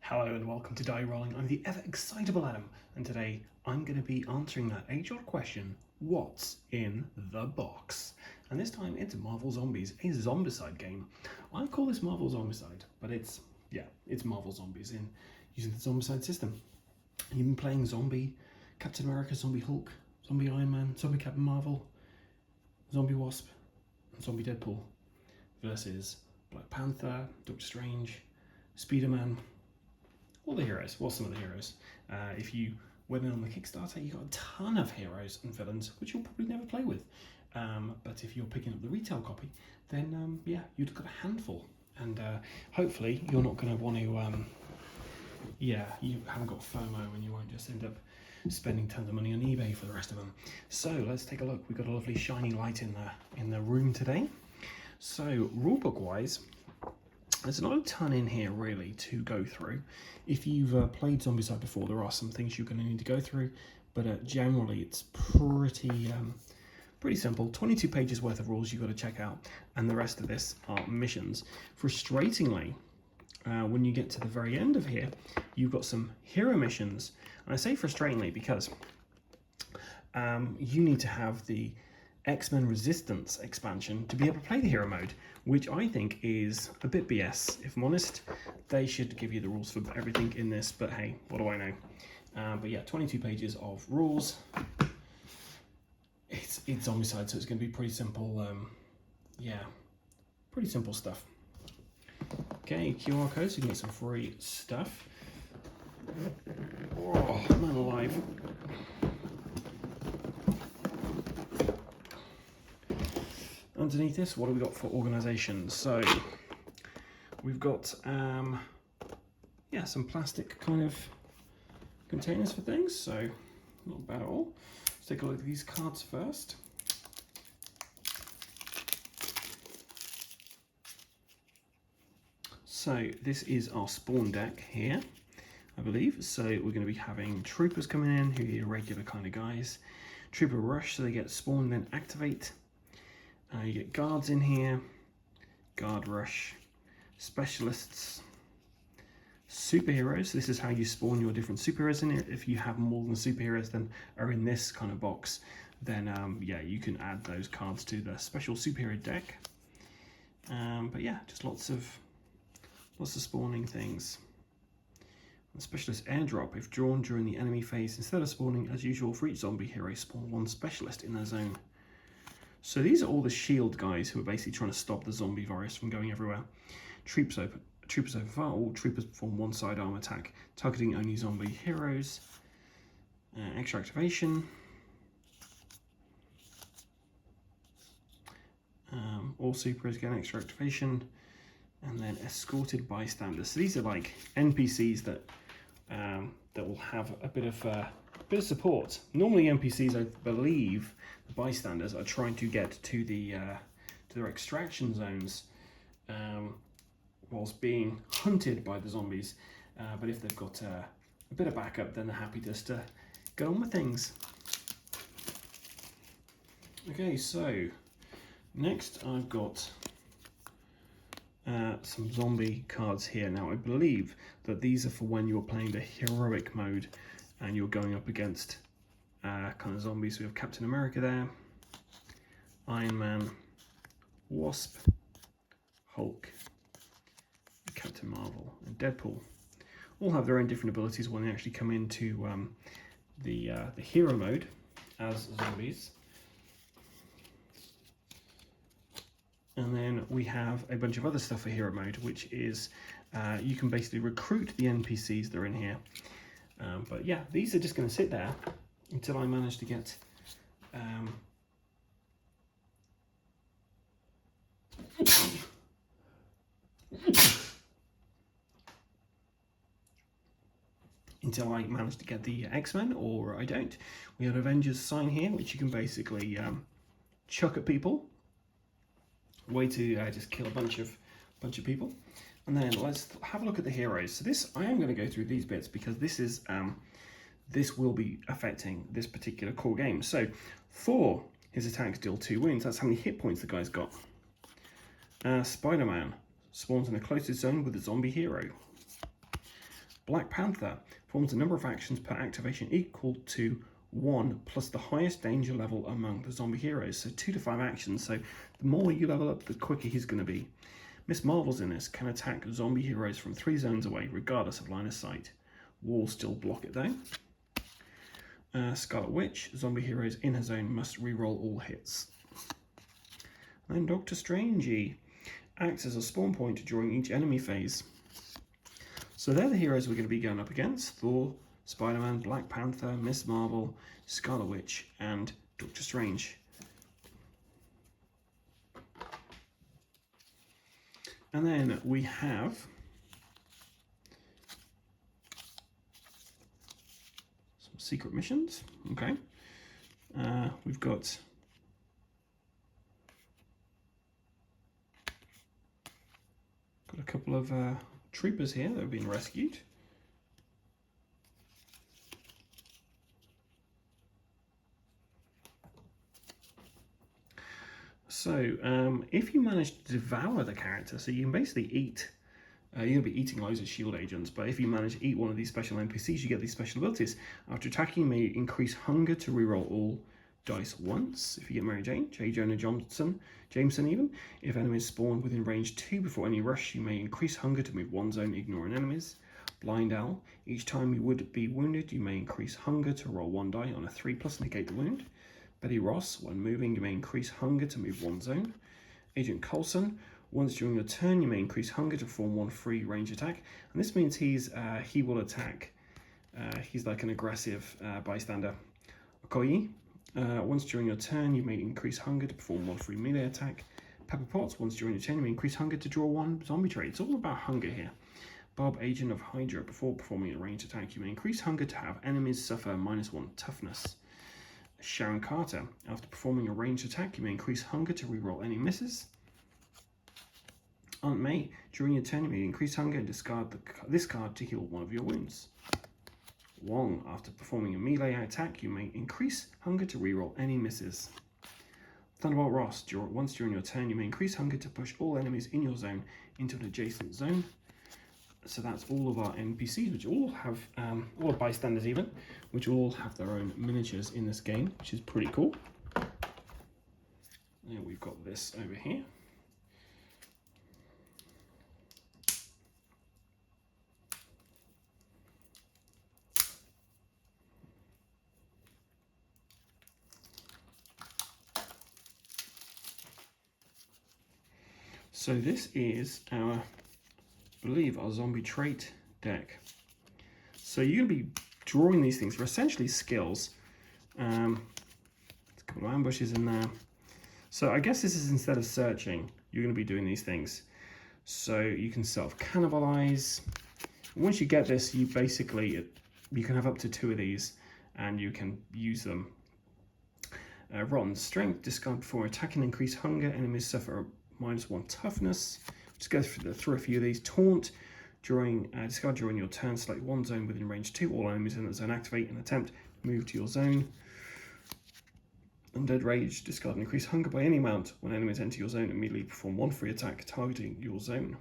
Hello and welcome to Die Rollin. I'm the ever excitable Adam, and today I'm going to be answering that age-old question, what's in the box? And this time it's Marvel Zombies, a zombicide game. I call this Marvel Zombicide, but it's Marvel Zombies in using the zombicide system. You've been playing Zombie Captain America, Zombie Hulk, Zombie Iron Man, Zombie Captain Marvel, Zombie Wasp, and Zombie Deadpool versus Black Panther, Doctor Strange, Spider-Man, all the heroes, well, some of the heroes. If you went in on the Kickstarter, you got a ton of heroes and villains, which you'll probably never play with. But if you're picking up the retail copy, then you'd got a handful. And hopefully you're not going to want to, you haven't got FOMO and you won't just end up spending tons of money on eBay for the rest of them. So let's take a look. We've got a lovely shiny light in the room today. So rulebook wise, there's not a ton in here really to go through. If you've played Zombicide before, there are some things you're going to need to go through, but generally it's pretty simple. 22 pages worth of rules you've got to check out, and the rest of this are missions. Frustratingly, when you get to the very end of here, you've got some hero missions, and I say frustratingly because you need to have the X-Men Resistance expansion to be able to play the hero mode, which I think is a bit BS. If I'm honest, they should give you the rules for everything in this, but hey, what do I know? But yeah, 22 pages of rules. It's Zombicide, so it's going to be pretty simple. Pretty simple stuff. Okay, QR code, so you can get some free stuff. Oh, man alive. Underneath this, what have we got for organizations? So we've got some plastic kind of containers for things, so not bad at all. Let's take a look at these cards first. So this is our spawn deck here, I believe. So we're going to be having troopers coming in, who are your regular kind of guys. Trooper rush, so they get spawn then activate. You get guards in here, guard rush, specialists, superheroes. So this is how you spawn your different superheroes in here. If you have more than superheroes than are in this kind of box, then you can add those cards to the special superhero deck. But yeah, just lots of spawning things. The specialist airdrop, if drawn during the enemy phase, instead of spawning as usual for each zombie hero, spawn one specialist in their zone. So these are all the shield guys who are basically trying to stop the zombie virus from going everywhere. Troopers open fire. All troopers perform one sidearm attack, targeting only zombie heroes. Extra activation. All supers get extra activation. And then escorted bystanders. So these are like NPCs that will have a bit of support. Normally NPCs, I believe, the bystanders are trying to get to their extraction zones whilst being hunted by the zombies. But if they've got a bit of backup, then they're happy just to go on with things. Okay, so next I've got some zombie cards here. Now I believe that these are for when you're playing the heroic mode and you're going up against kind of zombies. We have Captain America there, Iron Man, Wasp, Hulk, Captain Marvel, and Deadpool. All have their own different abilities when they actually come into the hero mode as zombies. And then we have a bunch of other stuff for hero mode, which is you can basically recruit the NPCs that are in here. But yeah, these are just going to sit there until I manage to get the X-Men, or I don't. We have Avengers sign here, which you can basically chuck at people. Way to just kill a bunch of people. And then let's have a look at the heroes. So this, I am going to go through these bits because this is this will be affecting this particular core game. So for his attacks deal 2 wounds, that's how many hit points the guy's got. Spider-Man spawns in the closest zone with a zombie hero. Black Panther performs a number of actions per activation equal to 1 plus the highest danger level among the zombie heroes. So 2 to 5 actions. So the more you level up, the quicker he's going to be. Miss Marvel's in this can attack zombie heroes from 3 zones away, regardless of line of sight. Walls still block it though. Scarlet Witch, zombie heroes in her zone must reroll all hits. And then Doctor Strangey acts as a spawn point during each enemy phase. So they're the heroes we're going to be going up against: Thor, Spider-Man, Black Panther, Miss Marvel, Scarlet Witch, and Doctor Strange. And then we have some secret missions. Okay. We've got a couple of troopers here that have been rescued. So if you manage to devour the character, so you can basically eat, you're going to be eating loads of shield agents, but if you manage to eat one of these special NPCs, you get these special abilities. After attacking, you may increase hunger to reroll all dice once. If you get Mary Jane, J. Jonah Jameson even. If enemies spawn within range 2 before any rush, you may increase hunger to move one zone, ignoring enemies. Blind Owl, each time you would be wounded, you may increase hunger to roll 1 die on a 3 plus negate the wound. Betty Ross, when moving, you may increase hunger to move one zone. Agent Coulson, once during your turn, you may increase hunger to perform 1 free range attack. And this means he will attack, he's like an aggressive bystander. Okoye, once during your turn, you may increase hunger to perform 1 free melee attack. Pepper Potts, once during your turn, you may increase hunger to draw 1 zombie trait. It's all about hunger here. Bob, Agent of Hydra, before performing a ranged attack, you may increase hunger to have enemies suffer -1 toughness. Sharon Carter, after performing a ranged attack, you may increase hunger to reroll any misses. Aunt May, during your turn, you may increase hunger and discard this card to heal 1 of your wounds. Wong, after performing a melee attack, you may increase hunger to reroll any misses. Thunderbolt Ross, once during your turn, you may increase hunger to push all enemies in your zone into an adjacent zone. So that's all of our NPCs, which all have, all are bystanders even, which all have their own miniatures in this game, which is pretty cool. And we've got this over here. So this is our, I believe, our zombie trait deck. So you're going to be drawing these things. They're essentially skills. There's a couple of ambushes in there. So I guess this is, instead of searching, you're going to be doing these things. So you can self-cannibalize. Once you get this, you basically, you can have up to 2 of these and you can use them. Rotten Strength, discard before attacking, increase hunger, enemies suffer -1 toughness. Just go through a few of these. Taunt, discard during your turn, select 1 zone within range 2, all enemies in that zone activate and attempt to move to your zone. Undead Rage, discard and increase hunger by any amount. When enemies enter your zone, immediately perform 1 free attack targeting your zone.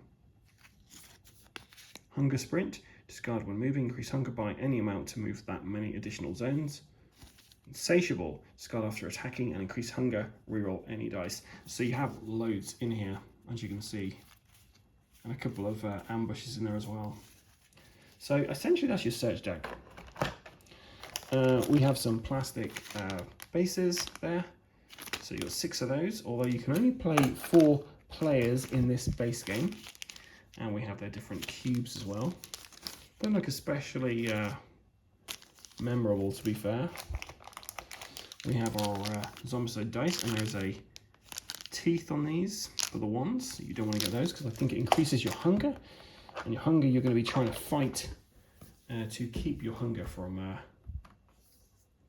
Hunger Sprint, discard when moving, increase hunger by any amount to move that many additional zones. Insatiable, discard after attacking and increase hunger, reroll any dice. So you have loads in here, as you can see, and a couple of ambushes in there as well. So essentially that's your search deck. We have some plastic bases there, so you've got 6 of those, although you can only play 4 players in this base game, and we have their different cubes as well. Don't look especially memorable, to be fair. We have our Zombicide dice, and there's a teeth on these for the ones. You don't want to get those because I think it increases your hunger, and your hunger you're going to be trying to fight to keep your hunger from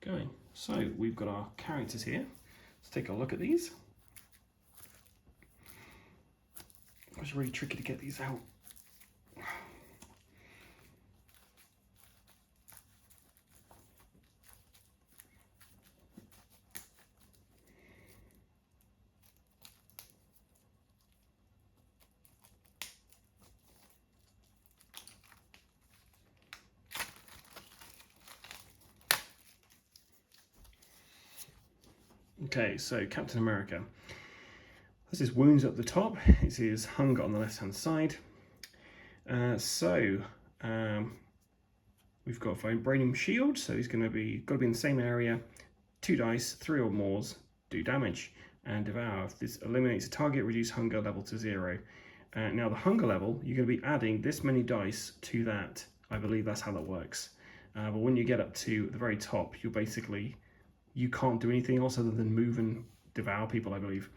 going. So we've got our characters here. Let's take a look at these. It's really tricky to get these out. Okay, so Captain America. This is wounds at the top. It is hunger on the left-hand side. We've got vibranium shield, so he's got to be in the same area. 2 dice, 3 or more, do damage, and devour. If this eliminates a target, reduce hunger level to 0. Now the hunger level, you're going to be adding this many dice to that. I believe that's how that works. But when you get up to the very top, you can't do anything else other than move and devour people, I believe.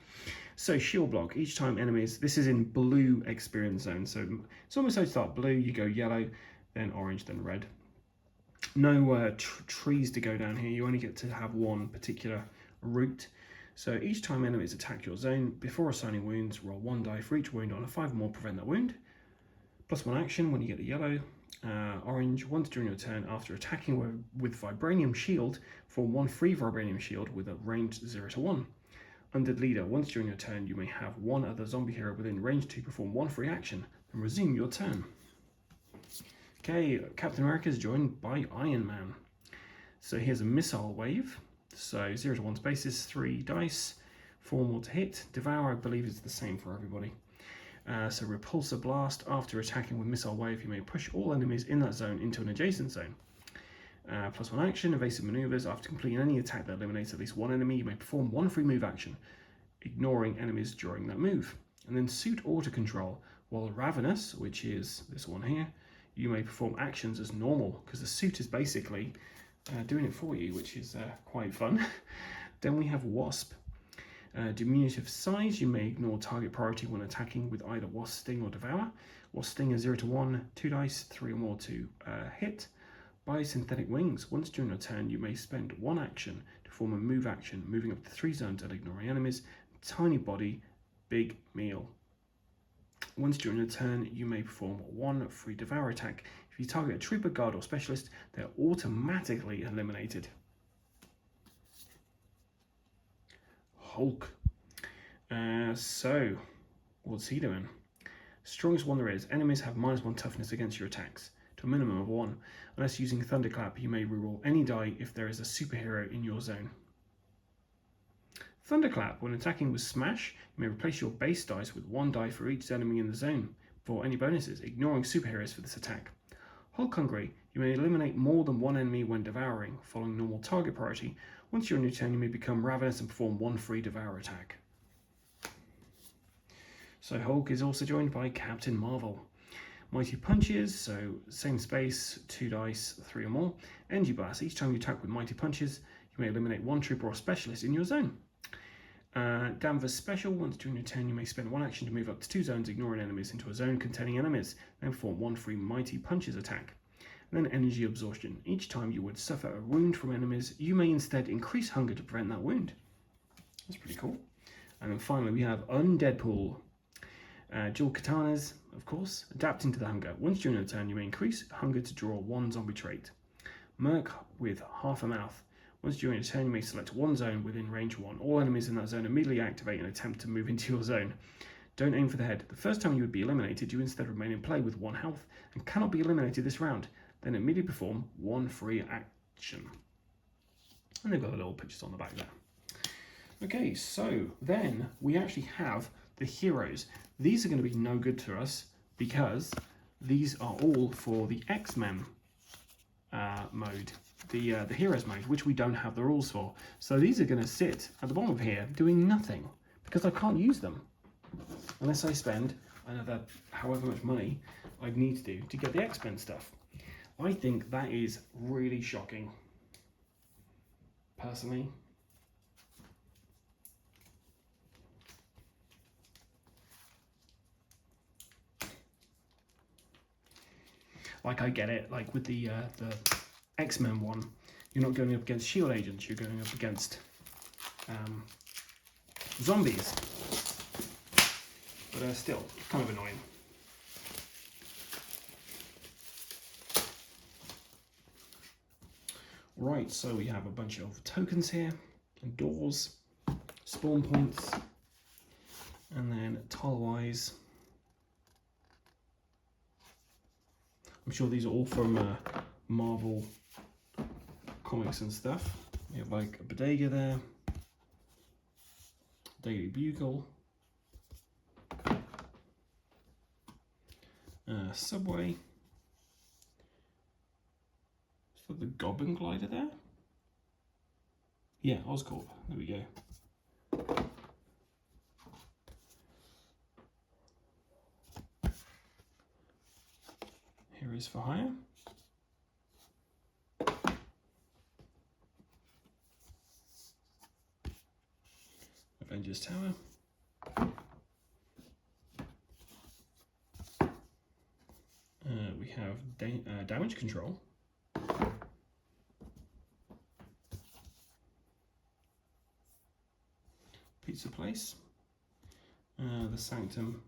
So shield block, each time enemies, this is in blue experience zone. So it's almost like start blue, you go yellow, then orange, then red. No trees to go down here. You only get to have one particular route. So each time enemies attack your zone, before assigning wounds, roll 1 die for each wound. On a 5 or more, prevent that wound. +1 action when you get the yellow. Orange, once during your turn after attacking with vibranium shield, form 1 free vibranium shield with a range 0 to 1. Undead leader, once during your turn, you may have one other zombie hero within range to perform 1 free action and resume your turn. Okay, Captain America is joined by Iron Man. So here's a missile wave. So 0 to 1 spaces, 3 dice, 4 more to hit. Devour, I believe, is the same for everybody. So repulsor blast, after attacking with missile wave, you may push all enemies in that zone into an adjacent zone. +1 action, evasive maneuvers, after completing any attack that eliminates at least one enemy, you may perform 1 free move action, ignoring enemies during that move. And then suit auto control, while ravenous, which is this one here, you may perform actions as normal, because the suit is basically doing it for you, which is quite fun. Then we have wasp. Diminutive size, you may ignore target priority when attacking with either wasp, sting, or devour. Wasp sting is 0 to 1, 2 dice, 3 or more to hit. Biosynthetic wings, once during your turn, you may spend 1 action to form a move action, moving up to 3 zones and ignoring enemies. Tiny body, big meal. Once during your turn, you may perform 1 free devour attack. If you target a trooper, guard, or specialist, they're automatically eliminated. Hulk. So, what's he doing? Strongest one there is. Enemies have -1 toughness against your attacks, to a minimum of 1. Unless using Thunderclap, you may reroll any die if there is a superhero in your zone. Thunderclap, when attacking with Smash, you may replace your base dice with 1 die for each enemy in the zone for any bonuses, ignoring superheroes for this attack. Hulk Hungry, you may eliminate more than 1 enemy when devouring, following normal target priority. Once you're on your turn, you may become ravenous and perform 1 free devour attack. So Hulk is also joined by Captain Marvel. Mighty Punches, so same space, 2 dice, 3 or more. Energy Blast, each time you attack with Mighty Punches, you may eliminate 1 trooper or specialist in your zone. Danvers Special, once during your turn, you may spend 1 action to move up to 2 zones, ignoring enemies, into a zone containing enemies, then perform 1 free Mighty Punches attack. And then Energy Absorption, each time you would suffer a wound from enemies, you may instead increase hunger to prevent that wound. That's pretty cool. And then finally we have Undeadpool. Dual katanas, of course, adapting to the hunger. Once during your turn, you may increase hunger to draw 1 zombie trait. Merc with half a mouth. Once during your turn, you may select 1 zone within range 1. All enemies in that zone immediately activate and attempt to move into your zone. Don't aim for the head. The first time you would be eliminated, you instead remain in play with 1 health and cannot be eliminated this round. Then immediately perform 1 free action. And they've got the little pictures on the back there. Okay, so then we actually have the heroes. These are going to be no good to us because these are all for the X-Men mode, the heroes mode, which we don't have the rules for. So these are going to sit at the bottom of here doing nothing because I can't use them unless I spend another however much money I'd need to do to get the X-Men stuff. I think that is really shocking, personally. Like, I get it, like with the X-Men one, you're not going up against shield agents, you're going up against zombies. But still, kind of annoying. Right, so we have a bunch of tokens here, and doors, spawn points, and then tile-wise. I'm sure these are all from Marvel comics and stuff. We have like a bodega there, Daily Bugle, Subway. Is that the Goblin Glider there? Yeah, Oscorp. There we go. Here is for hire. Avengers Tower. We have Damage Control. Pizza Place. The Sanctum.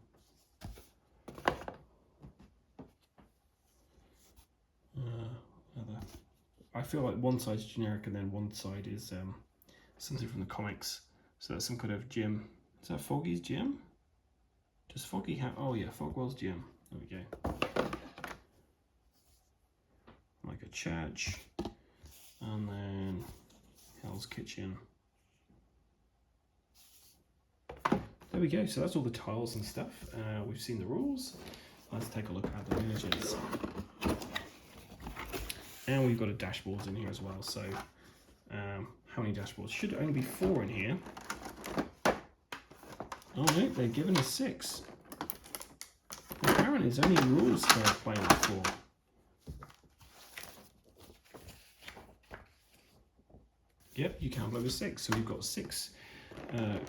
I feel like one side's generic and then one side is something from the comics. So that's some kind of gym. Is that Foggy's gym? Does Foggy have... Oh yeah, Fogwell's gym. There we go. Like a church. And then Hell's Kitchen. There we go. So that's all the tiles and stuff. We've seen the rules. Let's take a look at the images. And we've got a dashboard in here as well. So how many dashboards? Should only be 4 in here. Oh no, they've given us 6. Apparently there's only rules for playing with 4. Yep, you can play with 6. So we've got 6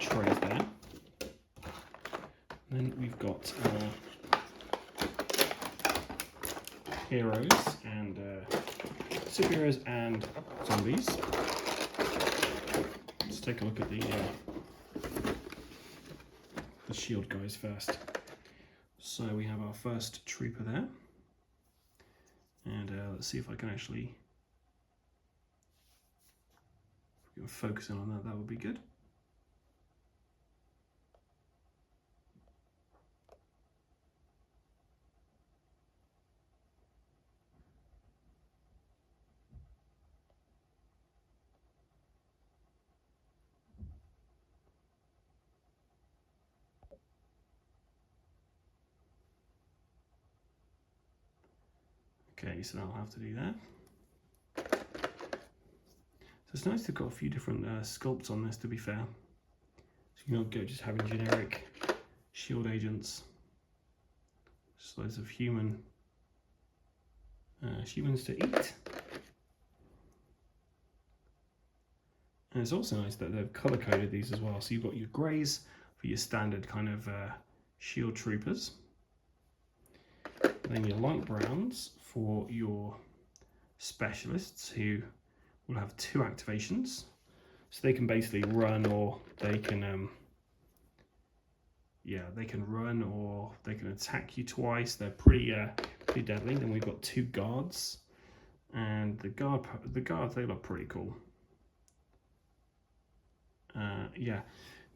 trays there. Then we've got heroes and superheroes and zombies. Let's take a look at the shield guys first. So we have our first trooper there, and let's see if I can actually focus in on that. That would be good. Okay, so I'll have to do that. So it's nice to have got a few different sculpts on this, to be fair. So you're not just having generic shield agents. Just loads of humans to eat. And it's also nice that they've color coded these as well. So you've got your greys for your standard kind of shield troopers. Then your light browns for your specialists, who will have 2 activations. So they can basically run, or they can they can run, or they can attack you twice. They're pretty deadly. Then we've got 2 guards, and the guards, they look pretty cool. Yeah,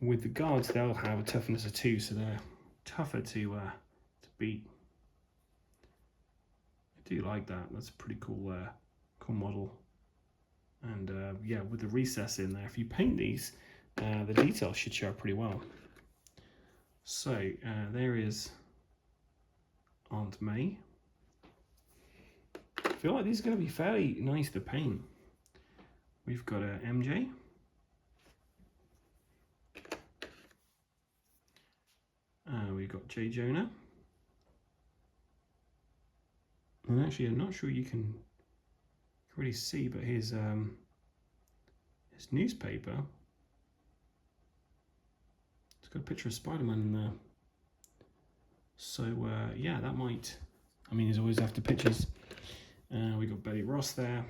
with the guards, they'll have a toughness of 2, so they're tougher to beat. I do like that. That's a pretty cool model. And yeah, with the recess in there, if you paint these, the details should show up pretty well. So there is Aunt May. I feel like these are going to be fairly nice to paint. We've got a MJ. We've got J. Jonah. And actually, I'm not sure you can really see, but his newspaper, it's got a picture of Spider-Man in there. So yeah, that might, I mean, he's always after pictures. We got Betty Ross there.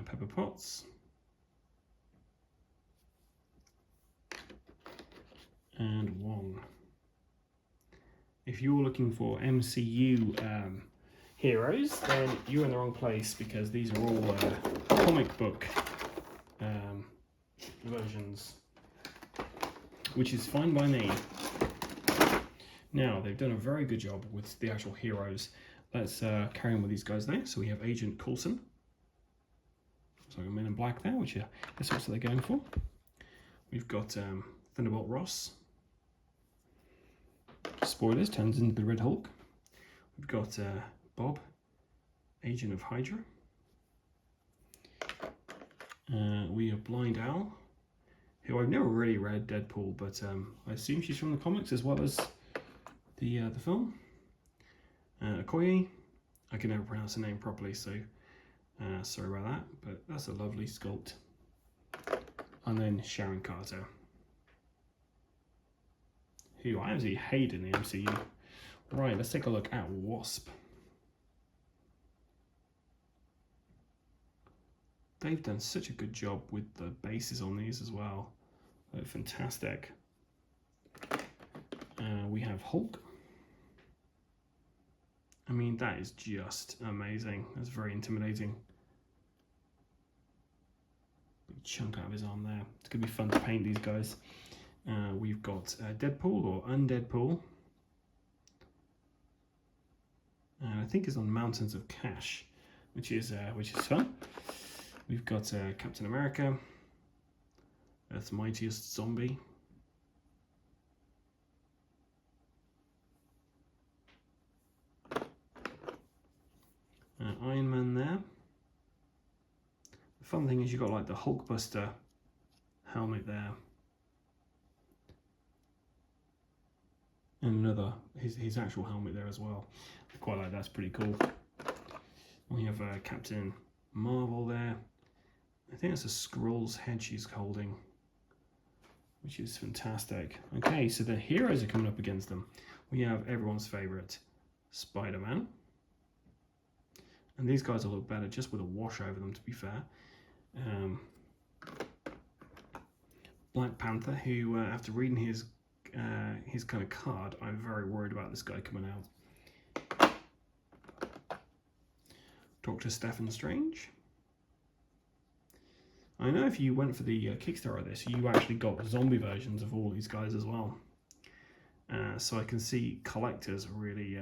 Pepper Potts. And Wong. If you're looking for MCU heroes, then you're in the wrong place, because these are all comic book versions, which is fine by me. Now, they've done a very good job with the actual heroes. Let's carry on with these guys now. So we have Agent Coulson. So Men in Black there, which is what they're going for. We've got Thunderbolt Ross. Spoilers, turns into the Red Hulk. We've got Bob, Agent of Hydra. We have Blind Owl, who I've never really read Deadpool, but I assume she's from the comics as well as the film. Okoye, I can never pronounce her name properly, so sorry about that, but that's a lovely sculpt. And then Sharon Carter, who I absolutely hate in the MCU. Right, let's take a look at Wasp. They've done such a good job with the bases on these as well. They're fantastic. We have Hulk. I mean, that is just amazing. That's very intimidating. Big chunk out of his arm there. It's going to be fun to paint these guys. We've got Deadpool or Undeadpool. I think it's on Mountains of Cash, which is fun. We've got Captain America, Earth's Mightiest Zombie. Iron Man there. The fun thing is you've got like the Hulkbuster helmet there. And another, his actual helmet there as well. I quite like that's pretty cool. We have Captain Marvel there. I think that's a Skrull's head she's holding, which is fantastic. Okay, so the heroes are coming up against them. We have everyone's favourite, Spider-Man. And these guys will look better just with a wash over them, to be fair. Black Panther, who after reading his kind of card, I'm very worried about this guy coming out. Dr. Stephen Strange. I know if you went for the Kickstarter of this, you actually got zombie versions of all these guys as well. So I can see collectors really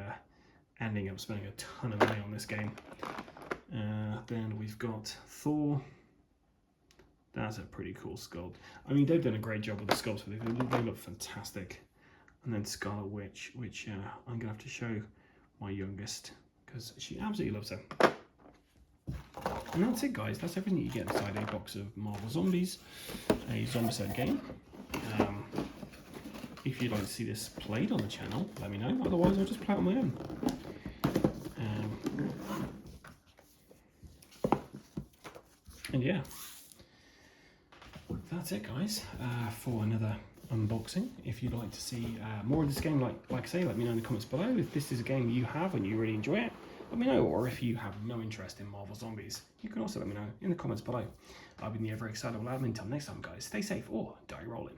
ending up spending a ton of money on this game. Then we've got Thor. That's a pretty cool sculpt. I mean, they've done a great job with the sculpts, but they look fantastic. And then Scarlet Witch, which I'm going to have to show my youngest, because she absolutely loves her. And that's it, guys. That's everything you get inside a box of Marvel Zombies, a Zombicide game. If you'd like to see this played on the channel, let me know. Otherwise, I'll just play it on my own. And yeah, that's it, guys, for another unboxing. If you'd like to see more of this game, like I say, let me know in the comments below. If this is a game you have and you really enjoy it, let me know. Or if you have no interest in Marvel Zombies, you can also let me know in the comments below. I've been the ever excitable Adam. Until next time, guys, stay safe or die rolling.